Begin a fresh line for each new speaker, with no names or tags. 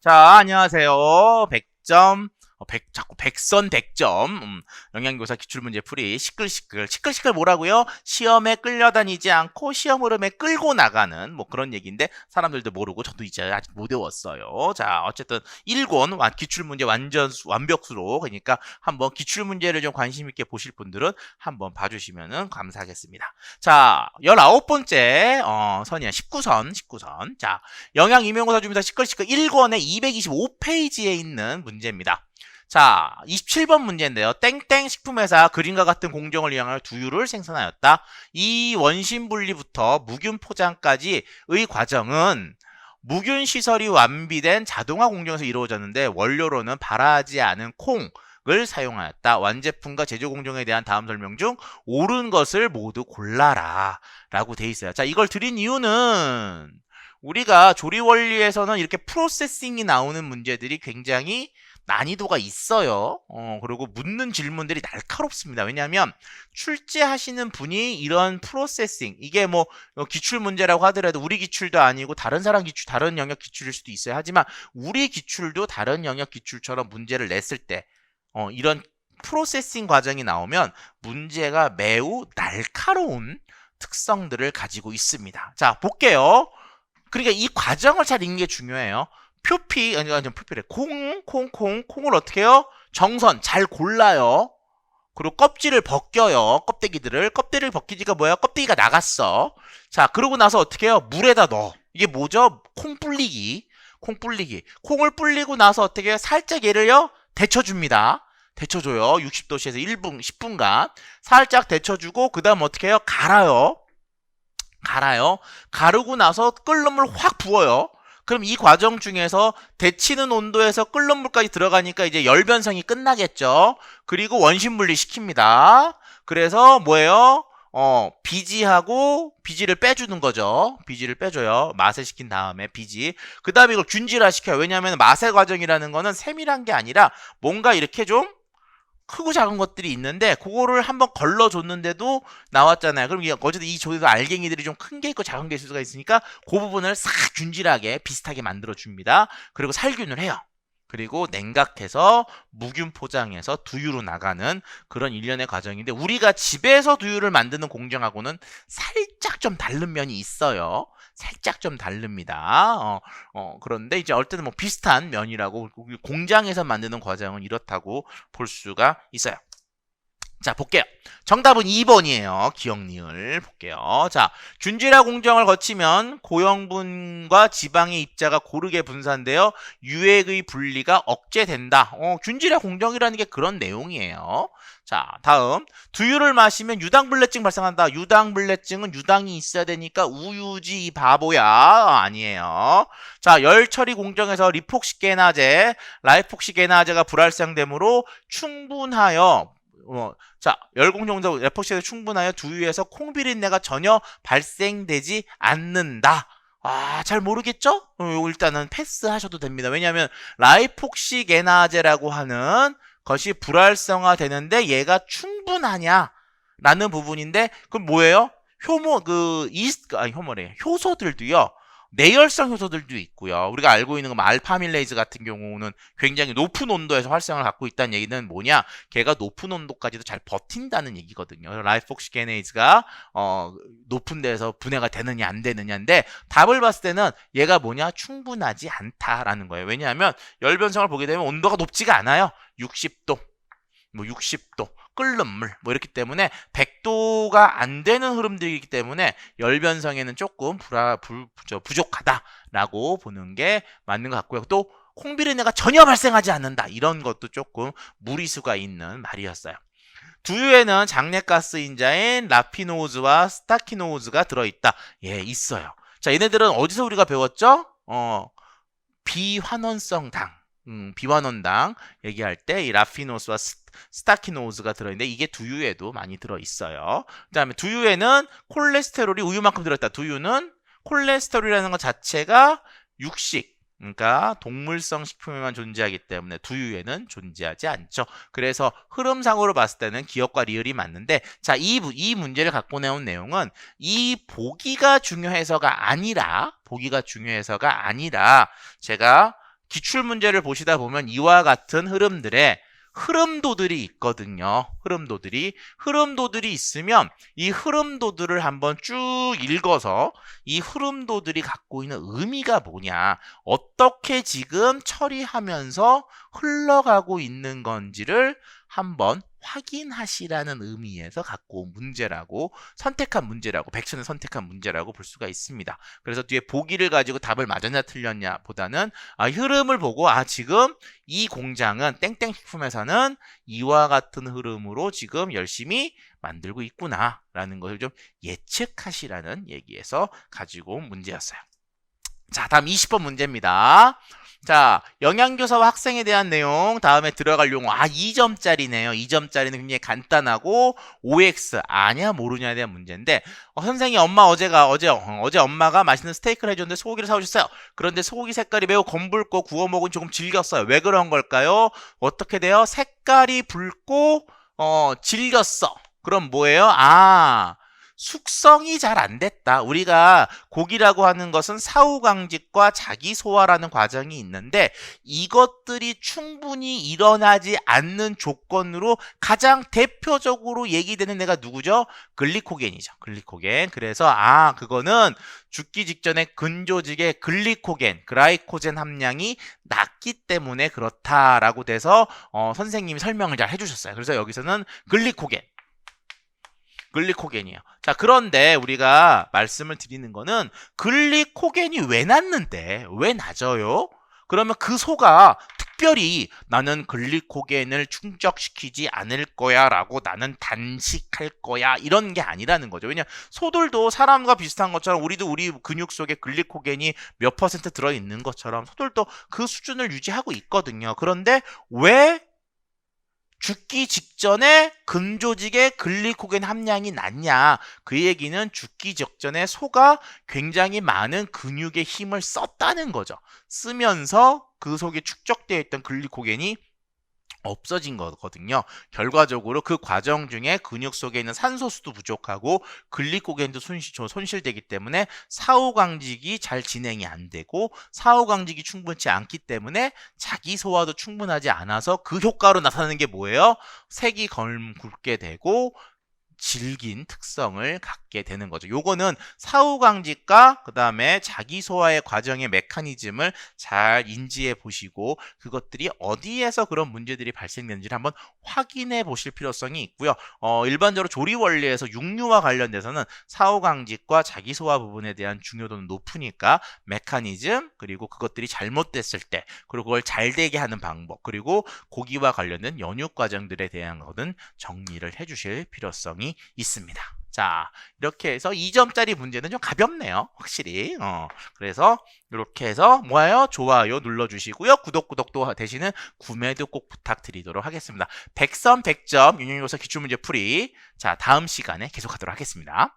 자, 안녕하세요. 100점, 자꾸 백선 100점. 영양교사 기출문제 풀이 시끌시끌. 시끌시끌 뭐라고요? 시험에 끌려다니지 않고 시험 흐름에 끌고 나가는 뭐 그런 얘기인데 사람들도 모르고 저도 이제 아직 못 외웠어요. 자, 어쨌든 1권 기출문제 완벽수로 그러니까 한번 기출문제를 좀 관심 있게 보실 분들은 한번 봐주시면 감사하겠습니다. 자, 19번째 선이야. 19선. 자, 영양 임용고사 준비사 시끌시끌 1권의 225페이지에 있는 문제입니다. 자, 27번 문제인데요. 땡땡 식품회사 그림과 같은 공정을 이용하여 두유를 생산하였다. 이 원심 분리부터 무균 포장까지의 과정은 무균 시설이 완비된 자동화 공정에서 이루어졌는데 원료로는 발화하지 않은 콩을 사용하였다. 완제품과 제조 공정에 대한 다음 설명 중 옳은 것을 모두 골라라 라고 돼 있어요. 자, 이걸 드린 이유는 우리가 조리 원리에서는 이렇게 프로세싱이 나오는 문제들이 굉장히 난이도가 있어요. 그리고 묻는 질문들이 날카롭습니다. 왜냐하면 출제하시는 분이 이런 프로세싱, 이게 뭐 기출 문제라고 하더라도 우리 기출도 아니고 다른 사람 기출, 다른 영역 기출일 수도 있어요. 하지만 우리 기출도 다른 영역 기출처럼 문제를 냈을 때 이런 프로세싱 과정이 나오면 문제가 매우 날카로운 특성들을 가지고 있습니다. 자, 볼게요. 그러니까 이 과정을 잘 읽는 게 중요해요. 표피, 표피래. 콩을 어떻게 해요? 정선, 잘 골라요. 그리고 껍질을 벗겨요. 껍데기를 벗기지가 뭐야? 껍데기가 나갔어. 자, 그러고 나서 어떻게 해요? 물에다 넣어. 이게 뭐죠? 콩 불리기. 콩을 불리고 나서 어떻게 해요? 살짝 얘를요? 데쳐줍니다. 데쳐줘요. 60도씨에서 1분, 10분간. 살짝 데쳐주고, 그 다음 어떻게 해요? 갈아요. 가르고 나서 끓는 물 확 부어요. 그럼 이 과정 중에서 데치는 온도에서 끓는 물까지 들어가니까 이제 열 변성이 끝나겠죠. 그리고 원심 분리 시킵니다. 그래서 뭐예요? 비지를 빼주는 거죠. 비지를 빼줘요. 맛을 시킨 다음에 비지. 그 다음에 이걸 균질화 시켜요. 왜냐하면 맛의 과정이라는 거는 세밀한 게 아니라 뭔가 이렇게 좀 크고 작은 것들이 있는데 그거를 한번 걸러줬는데도 나왔잖아요. 그럼 어쨌든 이 조에도 알갱이들이 좀 큰 게 있고 작은 게 있을 수가 있으니까 그 부분을 싹 균질하게 비슷하게 만들어줍니다. 그리고 살균을 해요. 그리고 냉각해서 무균 포장해서 두유로 나가는 그런 일련의 과정인데 우리가 집에서 두유를 만드는 공정하고는 살짝 좀 다른 면이 있어요. 살짝 좀 다릅니다. 그런데 이제 어쨌든 뭐 비슷한 면이라고 공장에서 만드는 과정은 이렇다고 볼 수가 있어요. 자, 볼게요. 정답은 2번이에요. 기억 니을 볼게요. 자, 균질화 공정을 거치면 고형분과 지방의 입자가 고르게 분산되어 유액의 분리가 억제된다. 균질화 공정이라는 게 그런 내용이에요. 자, 다음. 두유를 마시면 유당불내증 발생한다. 유당불내증은 유당이 있어야 되니까 우유지 이 바보야. 아니에요. 자, 열 처리 공정에서 라이폭시게나제가 불활성되므로 충분하여 자, 열공정도 레포시에서 충분하여 두유에서 콩비린내가 전혀 발생되지 않는다. 잘 모르겠죠? 일단은 패스하셔도 됩니다. 왜냐하면 라이폭시게나제라고 하는 것이 불활성화 되는데 얘가 충분하냐? 라는 부분인데, 그럼 뭐예요? 효소들도요. 내열성 효소들도 있고요. 우리가 알고 있는 거 알파밀레이즈 같은 경우는 굉장히 높은 온도에서 활성을 갖고 있다는 얘기는 뭐냐? 걔가 높은 온도까지도 잘 버틴다는 얘기거든요. 라이폭시게네이즈가 높은 데서 분해가 되느냐 안 되느냐인데 답을 봤을 때는 얘가 뭐냐? 충분하지 않다라는 거예요. 왜냐하면 열변성을 보게 되면 온도가 높지가 않아요. 60도, 60도. 끓는 물 이렇기 때문에 100도가 안 되는 흐름들이기 때문에 열변성에는 조금 부족하다라고 보는 게 맞는 것 같고요. 또 콩비린내가 전혀 발생하지 않는다. 이런 것도 조금 무리수가 있는 말이었어요. 두유에는 장내가스인자인 라피노즈와 스타키노즈가 들어있다. 예, 있어요. 자, 얘네들은 어디서 우리가 배웠죠? 비환원성 비환원당 얘기할 때 이 라피노스와 스타키노즈가 들어있는데 이게 두유에도 많이 들어있어요. 그 다음에 두유에는 콜레스테롤이 우유만큼 들어있다. 두유는 콜레스테롤이라는 것 자체가 육식, 그러니까 동물성 식품에만 존재하기 때문에 두유에는 존재하지 않죠. 그래서 흐름상으로 봤을 때는 기억과 리을이 맞는데 자, 이 문제를 갖고 내온 내용은 이 보기가 중요해서가 아니라 제가 기출문제를 보시다 보면 이와 같은 흐름들의 흐름도들이 있거든요. 흐름도들이 있으면 이 흐름도들을 한번 쭉 읽어서 이 흐름도들이 갖고 있는 의미가 뭐냐, 어떻게 지금 처리하면서 흘러가고 있는 건지를 한번 확인하시라는 의미에서 갖고 온 문제라고, 선택한 문제라고, 백선을 선택한 문제라고 볼 수가 있습니다. 그래서 뒤에 보기를 가지고 답을 맞았냐 틀렸냐 보다는 흐름을 보고 지금 이 공장은 땡땡 식품회사는 이와 같은 흐름으로 지금 열심히 만들고 있구나 라는 것을 좀 예측하시라는 얘기에서 가지고 온 문제였어요. 자, 다음 20번 문제입니다. 자, 영양교사와 학생에 대한 내용, 다음에 들어갈 용어. 2점짜리네요. 2점짜리는 굉장히 간단하고 OX 아냐 모르냐에 대한 문제인데, 선생님 어제 엄마가 맛있는 스테이크를 해줬는데 소고기를 사오셨어요. 그런데 소고기 색깔이 매우 검붉고 구워 먹으니 조금 질겼어요. 왜 그런 걸까요? 어떻게 돼요? 색깔이 붉고 질겼어. 그럼 뭐예요? 숙성이 잘 안 됐다. 우리가 고기라고 하는 것은 사후강직과 자기소화라는 과정이 있는데 이것들이 충분히 일어나지 않는 조건으로 가장 대표적으로 얘기되는 애가 누구죠? 글리코겐이죠. 글리코겐. 그래서 그거는 죽기 직전에 근조직의 글라이코젠 함량이 낮기 때문에 그렇다라고 돼서 선생님이 설명을 잘 해주셨어요. 그래서 여기서는 글리코겐이에요. 자, 그런데 우리가 말씀을 드리는 거는 글리코겐이 왜 낮는데? 왜 낮아요? 그러면 그 소가 특별히 나는 글리코겐을 충족시키지 않을 거야 라고 나는 단식할 거야 이런 게 아니라는 거죠. 왜냐면 소들도 사람과 비슷한 것처럼 우리 근육 속에 글리코겐이 몇 % 들어있는 것처럼 소들도 그 수준을 유지하고 있거든요. 그런데 왜 죽기 직전에 근조직의 글리코겐 함량이 낮냐? 그 얘기는 죽기 직전에 소가 굉장히 많은 근육의 힘을 썼다는 거죠. 쓰면서 그 속에 축적되어 있던 글리코겐이 없어진 거거든요. 결과적으로 그 과정 중에 근육 속에 있는 산소수도 부족하고 글리코겐도 손실되기 때문에 사후강직이 잘 진행이 안 되고 사후강직이 충분치 않기 때문에 자기 소화도 충분하지 않아서 그 효과로 나타나는 게 뭐예요? 색이 굵게 되고 질긴 특성을 갖게 되는 거죠. 요거는 사후강직과 그 다음에 자기 소화의 과정의 메커니즘을 잘 인지해 보시고 그것들이 어디에서 그런 문제들이 발생되는지를 한번 확인해 보실 필요성이 있고요. 일반적으로 조리 원리에서 육류와 관련돼서는 사후강직과 자기 소화 부분에 대한 중요도는 높으니까 메커니즘, 그리고 그것들이 잘못됐을 때, 그리고 그걸 잘 되게 하는 방법, 그리고 고기와 관련된 연육 과정들에 대한 것은 정리를 해 주실 필요성이 있습니다. 자, 이렇게 해서 2점짜리 문제는 좀 가볍네요. 확실히. 그래서 이렇게 해서 뭐예요? 좋아요 눌러주시고요. 구독도 대신에 구매도 꼭 부탁드리도록 하겠습니다. 100선 100점 유형교사 기출문제 풀이. 자, 다음 시간에 계속하도록 하겠습니다.